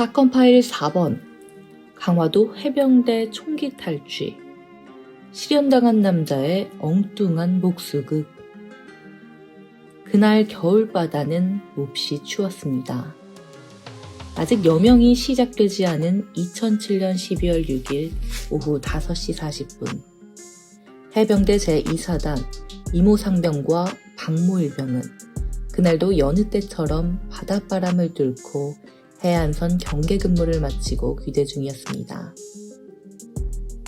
사건 파일 4번 강화도 해병대 총기 탈취 실연당한 남자의 엉뚱한 목수극. 그날 겨울바다는 몹시 추웠습니다. 아직 여명이 시작되지 않은 2007년 12월 6일 오후 5시 40분 해병대 제2사단 이모상병과 박모일병은 그날도 여느 때처럼 바닷바람을 뚫고 해안선 경계 근무를 마치고 귀대 중이었습니다.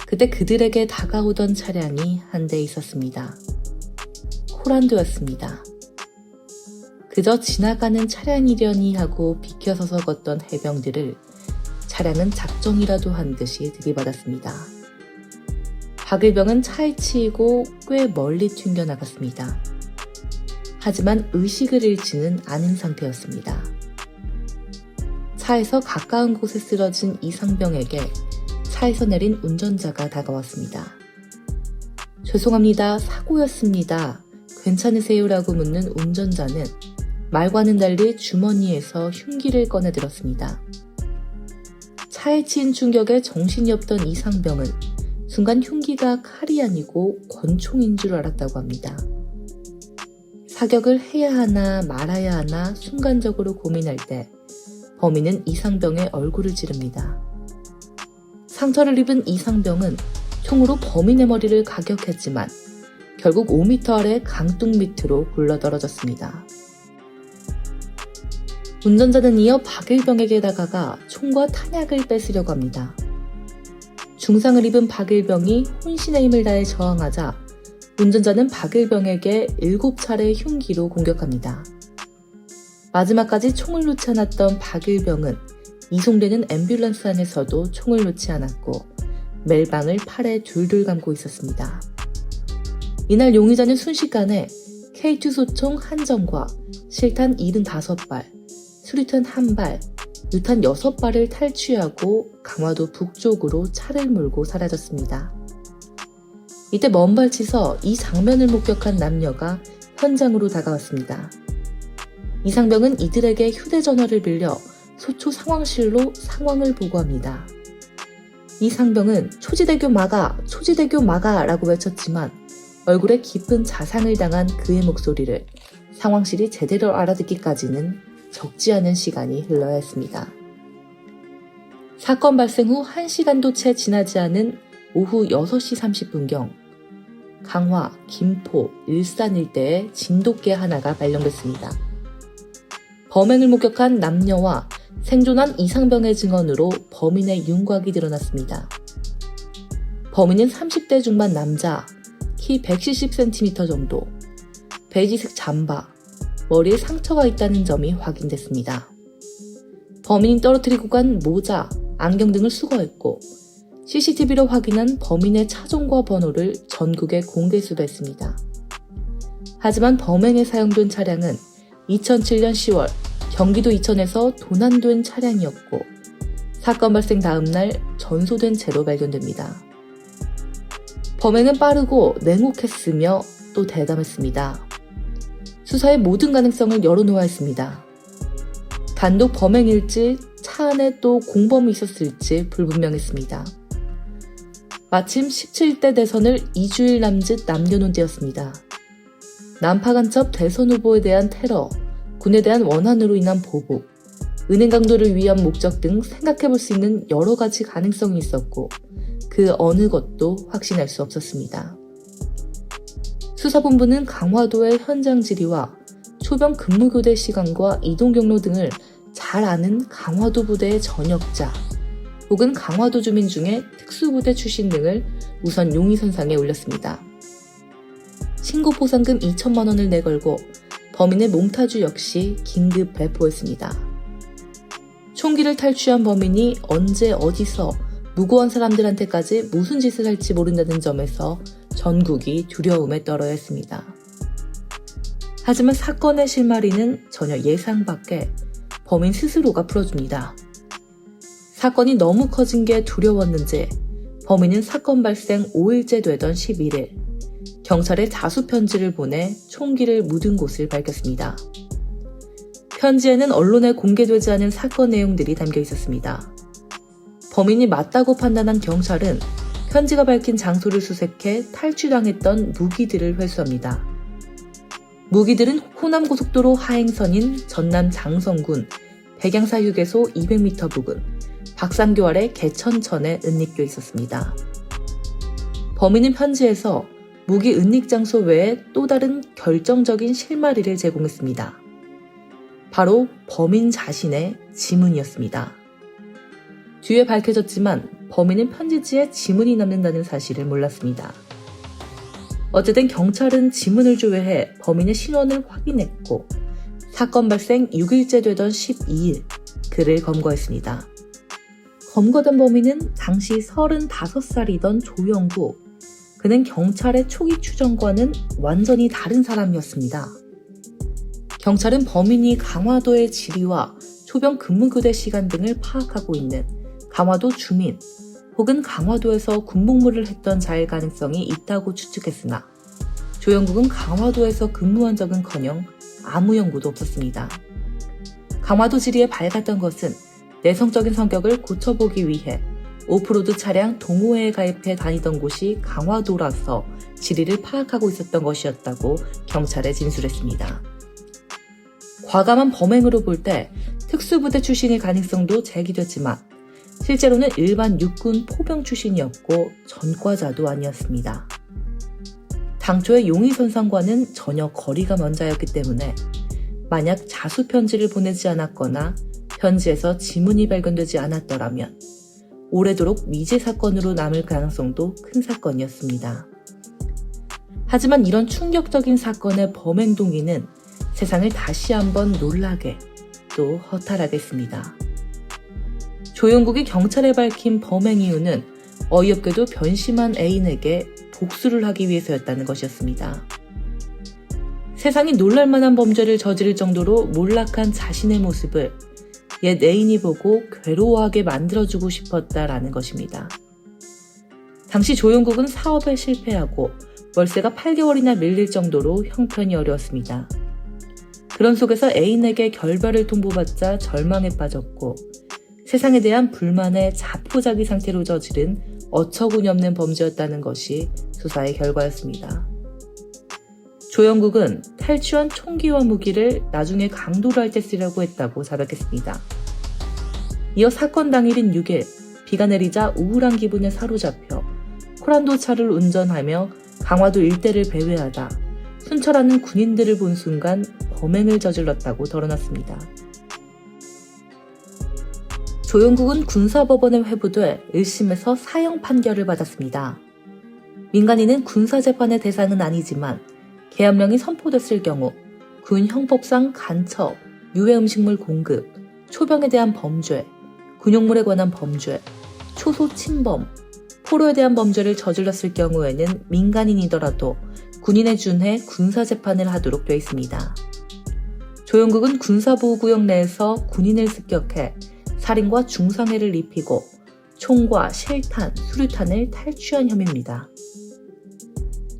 그때 그들에게 다가오던 차량이 한 대 있었습니다. 코란도였습니다. 그저 지나가는 차량이려니 하고 비켜서서 걷던 해병들을 차량은 작정이라도 한 듯이 들이받았습니다. 박일병은 차에 치이고 꽤 멀리 튕겨나갔습니다. 하지만 의식을 잃지는 않은 상태였습니다. 차에서 가까운 곳에 쓰러진 이상병에게 차에서 내린 운전자가 다가왔습니다. 죄송합니다. 사고였습니다. 괜찮으세요? 라고 묻는 운전자는 말과는 달리 주머니에서 흉기를 꺼내들었습니다. 차에 치인 충격에 정신이 없던 이상병은 순간 흉기가 칼이 아니고 권총인 줄 알았다고 합니다. 사격을 해야 하나 말아야 하나 순간적으로 고민할 때 범인은 이상병의 얼굴을 찌릅니다. 상처를 입은 이상병은 총으로 범인의 머리를 가격했지만 결국 5m 아래 강둑 밑으로 굴러떨어졌습니다. 운전자는 이어 박일병에게 다가가 총과 탄약을 뺏으려고 합니다. 중상을 입은 박일병이 혼신의 힘을 다해 저항하자 운전자는 박일병에게 7차례 흉기로 공격합니다. 마지막까지 총을 놓지 않았던 박일병은 이송되는 앰뷸런스 안에서도 총을 놓지 않았고 멜방을 팔에 둘둘 감고 있었습니다. 이날 용의자는 순식간에 K2 소총 1정과 실탄 75발, 수류탄 1발, 유탄 6발을 탈취하고 강화도 북쪽으로 차를 몰고 사라졌습니다. 이때 먼발치서 이 장면을 목격한 남녀가 현장으로 다가왔습니다. 이상병은 이들에게 휴대전화를 빌려 소초 상황실로 상황을 보고합니다. 이상병은 초지대교 막아 라고 외쳤지만 얼굴에 깊은 자상을 당한 그의 목소리를 상황실이 제대로 알아듣기까지는 적지 않은 시간이 흘러야 했습니다. 사건 발생 후 1시간도 채 지나지 않은 오후 6시 30분경 강화, 김포, 일산 일대에 진돗개 하나가 발견됐습니다. 범행을 목격한 남녀와 생존한 이상병의 증언으로 범인의 윤곽이 드러났습니다. 범인은 30대 중반 남자, 키 170cm 정도, 베이지색 잠바, 머리에 상처가 있다는 점이 확인됐습니다. 범인이 떨어뜨리고 간 모자, 안경 등을 수거했고 CCTV로 확인한 범인의 차종과 번호를 전국에 공개 수배했습니다. 하지만 범행에 사용된 차량은 2007년 10월 경기도 이천에서 도난된 차량이었고 사건 발생 다음 날 전소된 채로 발견됩니다. 범행은 빠르고 냉혹했으며 또 대담했습니다. 수사의 모든 가능성을 열어놓아야 했습니다. 단독 범행일지 차 안에 또 공범이 있었을지 불분명했습니다. 마침 17대 대선을 2주일 남짓 남겨놓은 때였습니다. 난파 간첩 대선 후보에 대한 테러, 군에 대한 원한으로 인한 보복, 은행 강도를 위한 목적 등 생각해볼 수 있는 여러 가지 가능성이 있었고 그 어느 것도 확신할 수 없었습니다. 수사본부는 강화도의 현장 지리와 초병 근무교대 시간과 이동 경로 등을 잘 아는 강화도 부대의 전역자 혹은 강화도 주민 중에 특수부대 출신 등을 우선 용의선상에 올렸습니다. 신고 보상금 2천만 원을 내걸고 범인의 몽타주 역시 긴급 배포했습니다. 총기를 탈취한 범인이 언제 어디서 무고한 사람들한테까지 무슨 짓을 할지 모른다는 점에서 전국이 두려움에 떨어야 했습니다. 하지만 사건의 실마리는 전혀 예상 밖에 범인 스스로가 풀어줍니다. 사건이 너무 커진 게 두려웠는지 범인은 사건 발생 5일째 되던 11일 경찰에 자수 편지를 보내 총기를 묻은 곳을 밝혔습니다. 편지에는 언론에 공개되지 않은 사건 내용들이 담겨 있었습니다. 범인이 맞다고 판단한 경찰은 편지가 밝힌 장소를 수색해 탈취당했던 무기들을 회수합니다. 무기들은 호남고속도로 하행선인 전남 장성군 백양사 휴게소 200m 부근 박산교 아래 개천천에 은닉돼 있었습니다. 범인은 편지에서 무기 은닉 장소 외에 또 다른 결정적인 실마리를 제공했습니다. 바로 범인 자신의 지문이었습니다. 뒤에 밝혀졌지만 범인은 편지지에 지문이 남는다는 사실을 몰랐습니다. 어쨌든 경찰은 지문을 조회해 범인의 신원을 확인했고 사건 발생 6일째 되던 12일 그를 검거했습니다. 검거된 범인은 당시 35살이던 조영구. 그는 경찰의 초기 추정과는 완전히 다른 사람이었습니다. 경찰은 범인이 강화도의 지리와 초병 근무교대 시간 등을 파악하고 있는 강화도 주민 혹은 강화도에서 군복무를 했던 자일 가능성이 있다고 추측했으나 조영국은 강화도에서 근무한 적은커녕 아무 연고도 없었습니다. 강화도 지리에 밝았던 것은 내성적인 성격을 고쳐보기 위해 오프로드 차량 동호회에 가입해 다니던 곳이 강화도라서 지리를 파악하고 있었던 것이었다고 경찰에 진술했습니다. 과감한 범행으로 볼 때 특수부대 출신일 가능성도 제기됐지만 실제로는 일반 육군 포병 출신이었고 전과자도 아니었습니다. 당초의 용의선상과는 전혀 거리가 먼 자였기 때문에 만약 자수편지를 보내지 않았거나 편지에서 지문이 발견되지 않았더라면 오래도록 미제 사건으로 남을 가능성도 큰 사건이었습니다. 하지만 이런 충격적인 사건의 범행 동기는 세상을 다시 한번 놀라게 또 허탈하게 했습니다. 조영국이 경찰에 밝힌 범행 이유는 어이없게도 변심한 애인에게 복수를 하기 위해서였다는 것이었습니다. 세상이 놀랄만한 범죄를 저지를 정도로 몰락한 자신의 모습을 옛 애인이 보고 괴로워하게 만들어주고 싶었다라는 것입니다. 당시 조영국은 사업에 실패하고 월세가 8개월이나 밀릴 정도로 형편이 어려웠습니다. 그런 속에서 애인에게 결별을 통보받자 절망에 빠졌고 세상에 대한 불만에 자포자기 상태로 저지른 어처구니 없는 범죄였다는 것이 수사의 결과였습니다. 조영국은 탈취한 총기와 무기를 나중에 강도를 할 때 쓰려고 했다고 자백했습니다. 이어 사건 당일인 6일 비가 내리자 우울한 기분에 사로잡혀 코란도 차를 운전하며 강화도 일대를 배회하다 순찰하는 군인들을 본 순간 범행을 저질렀다고 덜어놨습니다. 조영국은 군사법원에 회부돼 1심에서 사형 판결을 받았습니다. 민간인은 군사재판의 대상은 아니지만 계엄령이 선포됐을 경우 군 형법상 간첩, 유해음식물 공급, 초병에 대한 범죄, 군용물에 관한 범죄, 초소 침범, 포로에 대한 범죄를 저질렀을 경우에는 민간인이더라도 군인에 준해 군사재판을 하도록 되어 있습니다. 조영국은 군사보호구역 내에서 군인을 습격해 살인과 중상해를 입히고 총과 실탄, 수류탄을 탈취한 혐의입니다.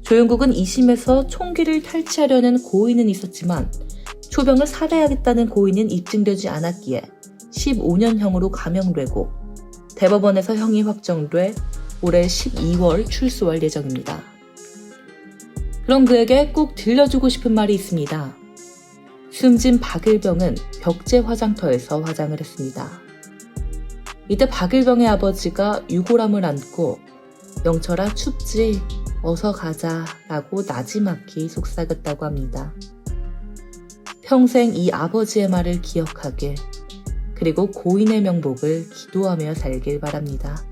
조영국은 2심에서 총기를 탈취하려는 고의는 있었지만 초병을 살해하겠다는 고의는 입증되지 않았기에 15년형으로 감형되고 대법원에서 형이 확정돼 올해 12월 출소할 예정입니다. 그럼 그에게 꼭 들려주고 싶은 말이 있습니다. 숨진 박일병은 벽제 화장터에서 화장을 했습니다. 이때 박일병의 아버지가 유골함을 안고 영철아 춥지? 어서 가자 라고 나지막히 속삭였다고 합니다. 평생 이 아버지의 말을 기억하길 그리고 고인의 명복을 기도하며 살길 바랍니다.